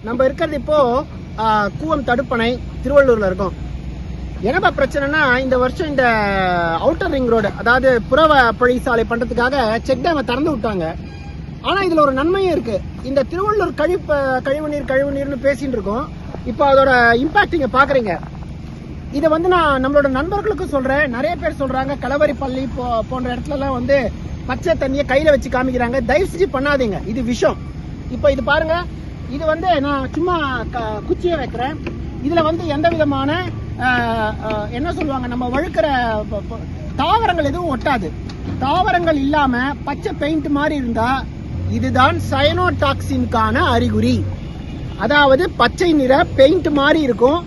நம்ம இருக்கிறது இப்போ கூவம் தடுப்பணை திருவள்ளூர்ல இருக்கோம். என்னப்பா பிரச்சனைனா, இந்த வருஷம் இந்த அவுட்டர் ரிங் ரோடு, அதாவது புறவ பழிசாலை பண்றதுக்காக செக் டேமை திறந்து விட்டாங்க. ஆனா இதுல ஒரு நன்மையும் இருக்கு. இந்த திருவள்ளூர் கழிவுநீர்னு பேசிட்டு இருக்கோம். இப்போ அதோட இம்பாக்ட் நீங்க பாக்குறீங்க. இதை நான் நம்மளோட நண்பர்களுக்கும் சொல்றேன். நிறைய பேர் சொல்றாங்க, கலவரி பள்ளி போன்ற இடத்துல எல்லாம் பச்சை தண்ணியை கையில வச்சு காமிக்கிறாங்க. தயவு செஞ்சு பண்ணாதீங்க, இது விஷம். இப்போ இது பாருங்க, இது நான் சும்மா குச்சியை வைக்கிறேன். இதுல எந்த விதமான என்ன சொல்லுவாங்க, நம்ம வழுக்கிற தாவரங்கள் எதுவும் ஒட்டாது. தாவரங்கள் இல்லாம பச்சை பெயிண்ட் மாதிரி இருந்தா இதுதான் சயனோடாக்சினுக்கான அறிகுறி. அதாவது பச்சை நிற பெயிண்ட் மாதிரி இருக்கும்.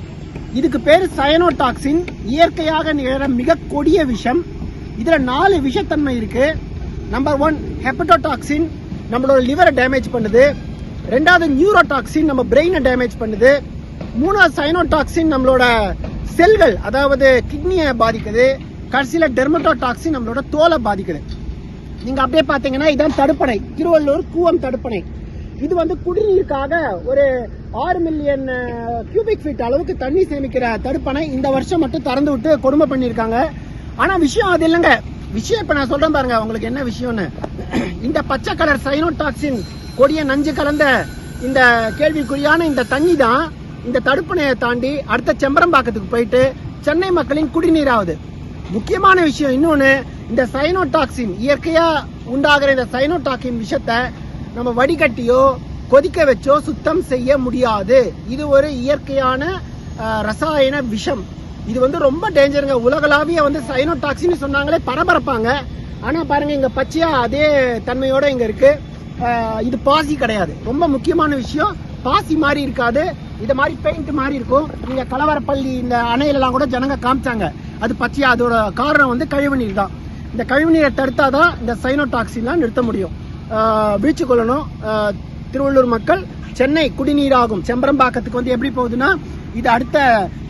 இதுக்கு பேர் சயனோடாக்சின். இயற்கையாக நிகழ மிக கொடிய விஷம். இதுல 4 விஷத்தன்மை இருக்கு. நம்பர் 1 ஹெப்படோடாக்சின், நம்மளோட லிவரை டேமேஜ் பண்ணுது. 2வது நியூரோடாக்சின், நம்ம பிரெயினை டேமேஜ் பண்ணுது. 3வது சயனோடாக்சின், நம்மளோட செல்கள், அதாவது கிட்னியை பாதிக்குது. கடைசியில டெர்மட்டோடாக்சின், நம்மளோட தோலை பாதிக்குது. நீங்க அப்படியே பாத்தீங்கன்னா இதான் தடுப்பணை, திருவள்ளூர் கூவம் தடுப்பணை. இது குடிநீருக்காக ஒரு 6 மில்லியன் கியூபிக் ஃபீட் அளவுக்கு தண்ணி சேமிக்கிற தடுப்பணை. இந்த வருஷம் மட்டும் திறந்து விட்டு கொடுமை பண்ணிருக்காங்க. ஆனா விஷயம் அது இல்லைங்க. விஷயம் இப்ப நான் சொல்றேன் பாருங்க உங்களுக்கு என்ன விஷயம்னு. இந்த பச்சை கலர் சயனோடாக்சின் கொடிய நஞ்சு கலந்த இந்த கேள்விக்குறியான இந்த தண்ணி தான் இந்த தடுப்பணையை தாண்டி அடுத்த செம்பரம்பாக்கத்துக்கு போயிட்டு சென்னை மக்களின் குடிநீர் ஆகுது. முக்கியமான விஷயம் இன்னொன்னு, இந்த சயனோடாக்சின் இயற்கையா உண்டாகிற இந்த சயனோடாக்சின் விஷத்தை நம்ம வடிகட்டியோ கொதிக்க வச்சோ சுத்தம் செய்ய முடியாது. இது ஒரு இயற்கையான ரசாயன விஷம். இது ரொம்ப டேஞ்சருங்க. உலகளாவிய சயனோடாக்சின் சொன்னாங்களே பரபரப்பாங்க. ஆனா பாருங்க, இங்க பச்சையா அதே தன்மையோட இங்க இருக்கு. இது பாசி கிடையாது. ரொம்ப முக்கியமான விஷயம், பாசி மாதிரி இருக்காது. இது மாதிரி பெயிண்ட் மாதிரி இருக்கும். நீங்க கலவரப்பள்ளி இந்த அணையிலலாம் கூட ஜனங்க காமிச்சாங்க, அது பச்சையா. அதோட காரணம் கழிவுநீர் தான். இந்த கழிவுநீரை தடுத்தாதான் இந்த சயனோடாக்சின்லாம் நிறுத்த முடியும். வீழ்ச்சி கொள்ளணும் திருவள்ளூர் மக்கள். சென்னை குடிநீராகும் செம்பரம்பாக்கத்துக்கு எப்படி போகுதுன்னா, இது அடுத்த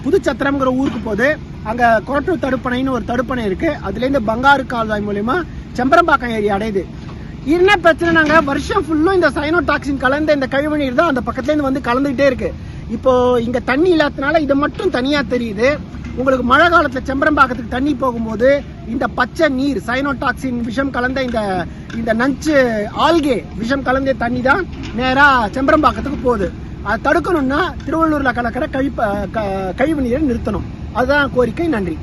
புதுச்சத்திரம்ங்கிற ஊருக்கு போகுது. அங்க கொரட்டூர் தடுப்பணைன்னு ஒரு தடுப்பணை இருக்கு. அதுல இருந்து பங்காரு கால்வாய் மூலமா செம்பரம்பாக்கம் ஏரியா அடையுது. என்ன பிரச்சனைனாங்க, வருஷம் ஃபுல்லும் இந்த சயனோடாக்சின் கலந்த இந்த கழிவுநீர் தான் அந்த பக்கத்துல இருந்து கலந்துகிட்டே இருக்கு. இப்போ இங்க தண்ணி இல்லாதனால இது மட்டும் தனியா தெரியுது. உங்களுக்கு மழை காலத்துல செம்பரம்பாக்கத்துக்கு தண்ணி போகும்போது இந்த பச்சை நீர் சயனோடாக்சின் விஷம் கலந்த இந்த நஞ்சு ஆல்கே விஷம் கலந்த தண்ணி தான் நேரா செம்பரம்பாக்கத்துக்கு போகுது. அதை தடுக்கணும்னா திருவள்ளூர்ல கலக்கிற கழிவு நீரை நிறுத்தணும். அதுதான் கோரிக்கை. நன்றி.